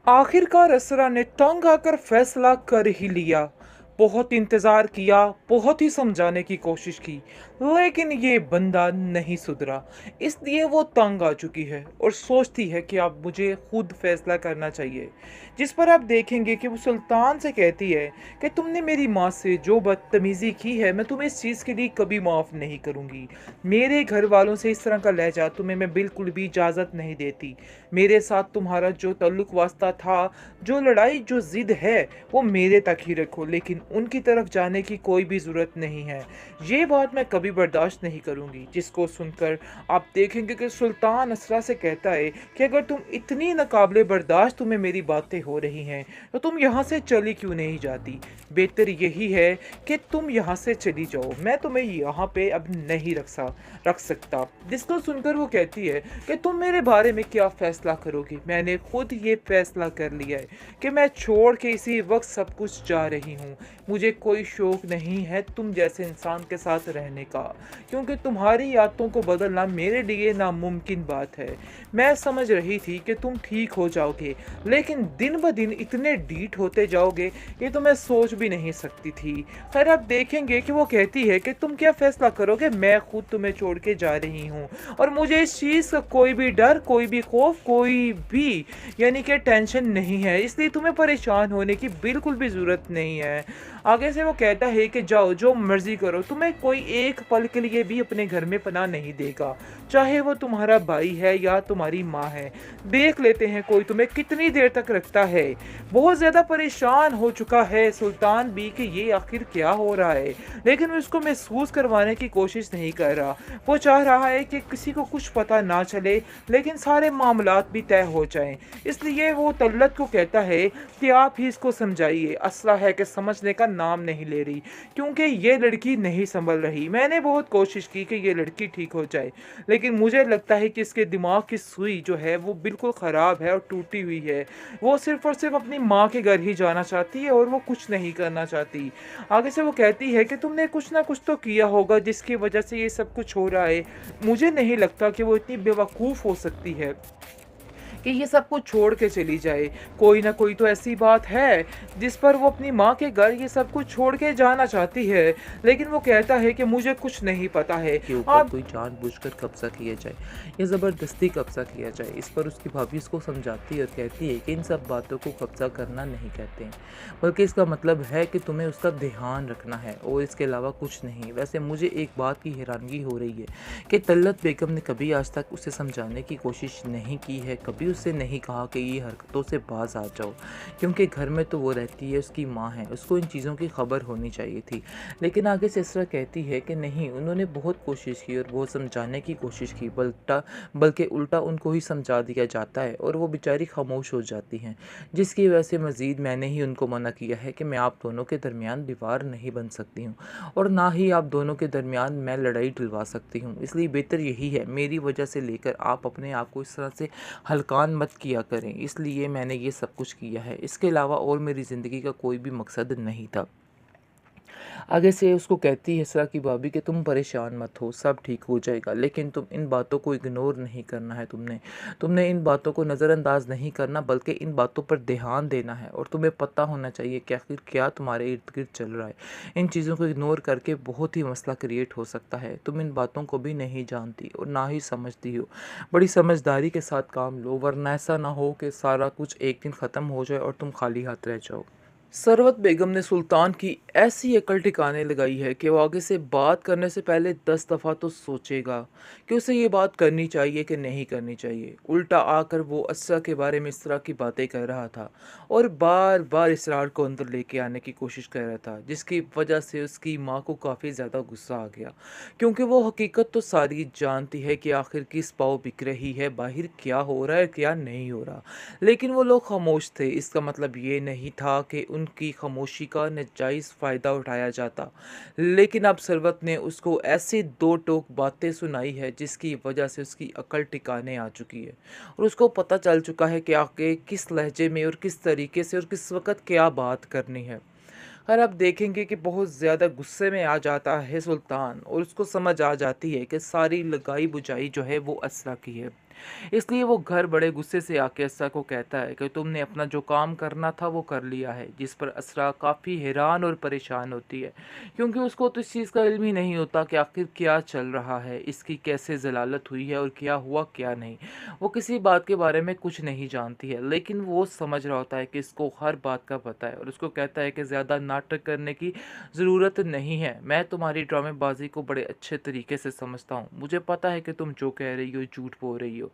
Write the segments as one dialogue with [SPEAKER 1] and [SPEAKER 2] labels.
[SPEAKER 1] आखिरकार असरा ने तंग आकर फैसला कर ही लिया। बहुत इंतजार किया, बहुत ही समझाने की कोशिश की, लेकिन ये बंदा नहीं सुधरा। इसलिए वो तंग आ चुकी है और सोचती है कि अब मुझे खुद फैसला करना चाहिए। जिस पर आप देखेंगे कि वो सुल्तान से कहती है कि तुमने मेरी माँ से जो बदतमीजी की है, मैं तुम्हें इस चीज़ के लिए कभी माफ़ नहीं करूँगी। मेरे घर वालों से इस तरह का लहजा तुम्हें मैं बिल्कुल भी इजाज़त नहीं देती। मेरे साथ तुम्हारा जो ताल्लुक वास्ता था, जो लड़ाई, जो ज़िद है, वो मेरे तक ही रखो, लेकिन उनकी तरफ जाने की कोई भी ज़रूरत नहीं है। ये बात मैं कभी बर्दाश्त नहीं करूँगी। जिसको सुनकर आप देखेंगे कि सुल्तान असरा से कहता है कि अगर तुम इतनी नाकाबिले बर्दाश्त तुम्हें मेरी बातें हो रही हैं, तो तुम यहाँ से चली क्यों नहीं जाती? बेहतर यही है कि तुम यहाँ से चली जाओ। मैं तुम्हें यहाँ पे अब नहीं रख सकता। जिसको सुनकर वो कहती है कि तुम मेरे बारे में क्या फ़ैसला करोगी? मैंने खुद ये फ़ैसला कर लिया है कि मैं छोड़ के इसी वक्त सब कुछ जा रही हूँ। मुझे कोई शौक़ नहीं है तुम जैसे इंसान के साथ रहने का, क्योंकि तुम्हारी आदतों को बदलना मेरे लिए नामुमकिन बात है। मैं समझ रही थी कि तुम ठीक हो जाओगे, लेकिन दिन ब दिन इतने ढीठ होते जाओगे, ये तो मैं सोच भी नहीं सकती थी। खैर, आप देखेंगे कि वो कहती है कि तुम क्या फ़ैसला करोगे? मैं खुद तुम्हें छोड़ के जा रही हूँ और मुझे इस चीज़ का कोई भी डर, कोई भी खौफ, कोई भी यानी कि टेंशन नहीं है, इसलिए तुम्हें परेशान होने की बिल्कुल भी ज़रूरत नहीं है। आगे से वो कहता है कि जाओ, जो मर्ज़ी करो, तुम्हें कोई एक पल के लिए भी अपने घर में पनाह नहीं देगा, चाहे वो तुम्हारा भाई है या तुम्हारी माँ है। देख लेते हैं कोई तुम्हें कितनी देर तक रखता है। बहुत ज़्यादा परेशान हो चुका है सुल्तान भी कि ये आखिर क्या हो रहा है, लेकिन वो इसको महसूस करवाने की कोशिश नहीं कर रहा। वो चाह रहा है कि किसी को कुछ पता ना चले, लेकिन सारे मामलात भी तय हो जाएं। इसलिए वो तल्लत को कहता है कि आप ही इसको समझाइए। असला है कि समझने का नाम नहीं ले रही, क्योंकि ये लड़की नहीं संभल रही। मैंने बहुत कोशिश की कि ये लड़की ठीक हो जाए, लेकिन मुझे लगता है कि इसके दिमाग की सुई जो है वो बिल्कुल ख़राब है और टूटी हुई है। वो सिर्फ़ और सिर्फ़ अपनी माँ के घर ही जाना चाहती है और वो कुछ नहीं करना चाहती। आगे से वो कहती है कि तुमने कुछ ना कुछ तो किया होगा जिसकी वजह से ये सब कुछ हो रहा है। मुझे नहीं लगता कि वो इतनी बेवकूफ़ हो सकती है कि ये सब कुछ छोड़ के चली जाए। कोई ना कोई तो ऐसी बात है जिस पर वो अपनी माँ के घर ये सब कुछ छोड़ के जाना चाहती है, लेकिन वो कहता है कि मुझे कुछ नहीं पता है।
[SPEAKER 2] के ऊपर
[SPEAKER 1] आप
[SPEAKER 2] कोई जानबूझकर कब्ज़ा किया जाए या ज़बरदस्ती कब्ज़ा किया जाए। इस पर उसकी भाभी उसको समझाती है और कहती है कि इन सब बातों को कब्ज़ा करना नहीं कहते हैं, बल्कि इसका मतलब है कि तुम्हें उसका ध्यान रखना है और इसके अलावा कुछ नहीं। वैसे मुझे एक बात की हैरानगी हो रही है कि तल्लत बेगम ने कभी आज तक उसे समझाने की कोशिश नहीं की है, कभी उससे नहीं कहा कि ये हरकतों से बाज आ जाओ, क्योंकि घर में तो वो रहती है, उसकी माँ है, उसको इन चीज़ों की खबर होनी चाहिए थी। लेकिन आगे से इसरा कहती है कि नहीं, उन्होंने बहुत कोशिश की और बहुत समझाने की कोशिश की, बल्कि उल्टा उनको ही समझा दिया जाता है और वो बेचारी खामोश हो जाती हैं, जिसकी वजह से मज़ीद मैंने ही उनको मना किया है कि मैं आप दोनों के दरमियान दीवार नहीं बन सकती हूँ और ना ही आप दोनों के दरमियान मैं लड़ाई डलवा सकती हूँ। इसलिए बेहतर यही है, मेरी वजह से लेकर आप अपने आप को इस तरह से हल्कान मत किया करें। इसलिए मैंने ये सब कुछ किया है, इसके अलावा और मेरी ज़िंदगी का कोई भी मकसद नहीं था। आगे से उसको कहती है इसरा की भाभी कि तुम परेशान मत हो, सब ठीक हो जाएगा, लेकिन तुम इन बातों को इग्नोर नहीं करना है। तुमने इन बातों को नज़रअंदाज नहीं करना, बल्कि इन बातों पर ध्यान देना है और तुम्हें पता होना चाहिए कि आखिर क्या तुम्हारे इर्द गिर्द चल रहा है। इन चीज़ों को इग्नोर करके बहुत ही मसला क्रिएट हो सकता है। तुम इन बातों को भी नहीं जानती और ना ही समझती हो। बड़ी समझदारी के साथ काम लो, वरना ऐसा ना हो कि सारा कुछ एक दिन ख़त्म हो जाए और तुम खाली हाथ रह जाओ। सरवत बेगम ने सुल्तान की ऐसी अकल ठिकाने लगाई है कि वो आगे से बात करने से पहले 10 दफ़ा तो सोचेगा कि उसे ये बात करनी चाहिए कि नहीं करनी चाहिए। उल्टा आकर वो असरा के बारे में इस तरह की बातें कर रहा था और बार बार इसरार को अंदर लेके आने की कोशिश कर रहा था, जिसकी वजह से उसकी माँ को काफ़ी ज़्यादा गुस्सा आ गया, क्योंकि वो हकीकत तो सारी जानती है कि आखिर किस पाँव बिक रही है, बाहर क्या हो रहा है, क्या नहीं हो रहा। लेकिन वो लोग खामोश थे। इसका मतलब ये नहीं था कि उनकी खामोशी का नाजायज़ फ़ायदा उठाया जाता, लेकिन अब सरवत ने उसको ऐसी दो टोक बातें सुनाई है जिसकी वजह से उसकी अकल ठिकाने आ चुकी है और उसको पता चल चुका है कि आगे किस लहजे में और किस तरीके से और किस वक़्त क्या बात करनी है। और आप देखेंगे कि बहुत ज़्यादा गुस्से में आ जाता है सुल्तान और उसको समझ आ जाती है कि सारी लगाई बुझाई जो है वो असरा की है। इसलिए वो घर बड़े गुस्से से आके असरा को कहता है कि तुमने अपना जो काम करना था वो कर लिया है, जिस पर असरा काफ़ी हैरान और परेशान होती है, क्योंकि उसको तो इस चीज़ का इल्म ही नहीं होता कि आखिर क्या चल रहा है, इसकी कैसे जलालत हुई है और क्या हुआ क्या नहीं। वो किसी बात के बारे में कुछ नहीं जानती है, लेकिन वो समझ रहा होता है कि इसको हर बात का पता है और उसको कहता है कि ज़्यादा नाटक करने की ज़रूरत नहीं है। मैं तुम्हारी ड्रामेबाजी को बड़े अच्छे तरीके से समझता हूँ, मुझे पता है कि तुम जो कह रही हो झूठ बोल रही हो।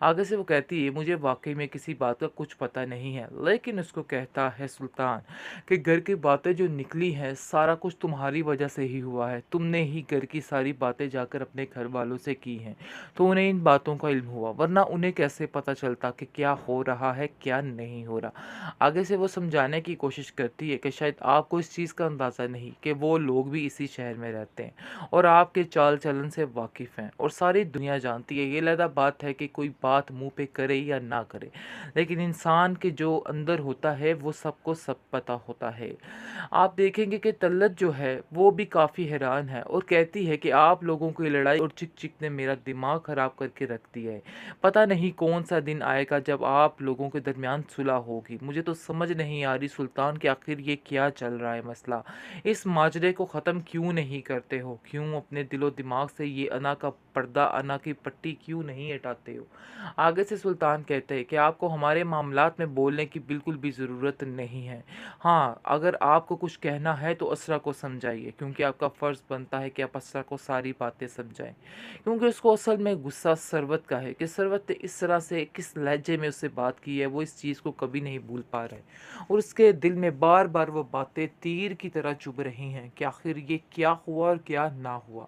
[SPEAKER 2] आगे से वो कहती है मुझे वाकई में किसी बात का कुछ पता नहीं है, लेकिन उसको कहता है सुल्तान कि घर की बातें जो निकली हैं सारा कुछ तुम्हारी वजह से ही हुआ है, तुमने ही घर की सारी बातें जाकर अपने घर वालों से की हैं, तो उन्हें इन बातों का इल्म हुआ, वरना उन्हें कैसे पता चलता कि क्या हो रहा है क्या नहीं हो रहा। आगे से वो समझाने की कोशिश करती है कि शायद आपको इस चीज़ का अंदाज़ा नहीं कि वो लोग भी इसी शहर में रहते हैं और आपके चाल चलन से वाकिफ़ हैं और सारी दुनिया जानती है। ये अलहदा बात है कि कोई बात मुंह पे करे या ना करे, लेकिन इंसान के जो अंदर होता है वो सबको सब पता होता है। आप देखेंगे कि तल्लत जो है वो भी काफ़ी हैरान है और कहती है कि आप लोगों की लड़ाई और चिक चिक ने मेरा दिमाग ख़राब करके रख दिया है। पता नहीं कौन सा दिन आएगा जब आप लोगों के दरमियान सुलह होगी। मुझे तो समझ नहीं आ रही सुल्तान कि आखिर ये क्या चल रहा है मसला। इस माजरे को ख़त्म क्यों नहीं करते हो? क्यों अपने दिलो दिमाग से ये अना का पर्दा, अना की पट्टी क्यों नहीं हटाते हो? आगे से सुल्तान कहते हैं कि आपको हमारे मामलात में बोलने की बिल्कुल भी ज़रूरत नहीं है। हाँ, अगर आपको कुछ कहना है तो असरा को समझाइए, क्योंकि आपका फ़र्ज़ बनता है कि आप असरा को सारी बातें समझाएं, क्योंकि उसको असल में गुस्सा सरवत का है कि सरवत ने इस तरह से किस लहजे में उससे बात की है, वो इस चीज़ को कभी नहीं भूल पा रहा है और उसके दिल में बार बार वो बातें तीर की तरह चुभ रही हैं कि आखिर ये क्या हुआ और क्या ना हुआ।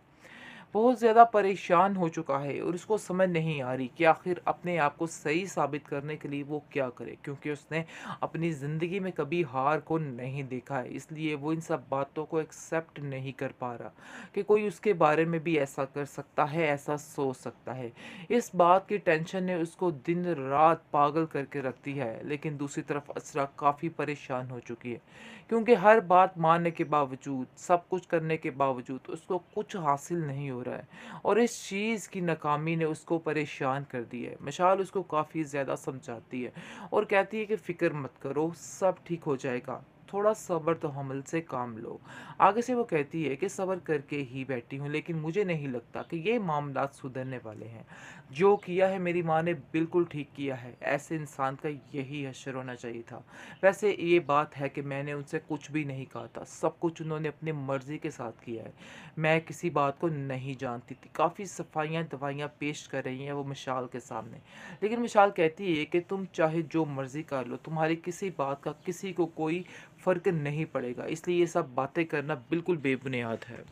[SPEAKER 2] बहुत ज़्यादा परेशान हो चुका है और उसको समझ नहीं आ रही कि आखिर अपने आप को सही साबित करने के लिए वो क्या करे, क्योंकि उसने अपनी ज़िंदगी में कभी हार को नहीं देखा है। इसलिए वो इन सब बातों को एक्सेप्ट नहीं कर पा रहा कि कोई उसके बारे में भी ऐसा कर सकता है, ऐसा सोच सकता है। इस बात की टेंशन ने उसको दिन रात पागल करके रखती है। लेकिन दूसरी तरफ असरा काफ़ी परेशान हो चुकी है, क्योंकि हर बात मानने के बावजूद, सब कुछ करने के बावजूद उसको कुछ हासिल नहीं हो रहा है और इस चीज़ की नाकामी ने उसको परेशान कर दिया है। मिसाल उसको काफ़ी ज़्यादा समझाती है और कहती है कि फ़िक्र मत करो, सब ठीक हो जाएगा, थोड़ा सब्र तो हमल से काम लो। आगे से वो कहती है कि सब्र करके ही बैठी हूँ, लेकिन मुझे नहीं लगता कि ये मामलात सुधरने वाले हैं। जो किया है मेरी माँ ने बिल्कुल ठीक किया है, ऐसे इंसान का यही हश्र होना चाहिए था। वैसे ये बात है कि मैंने उनसे कुछ भी नहीं कहा था, सब कुछ उन्होंने अपनी मर्ज़ी के साथ किया है। मैं किसी बात को नहीं जानती थी। काफ़ी सफाइयाँ दवाइयाँ पेश कर रही हैं वो मिशाल के सामने, लेकिन मिशाल कहती है कि तुम चाहे जो मर्ज़ी कर लो, तुम्हारी किसी बात का किसी को कोई फ़र्क नहीं पड़ेगा, इसलिए ये सब बातें करना बिल्कुल बेबुनियाद है।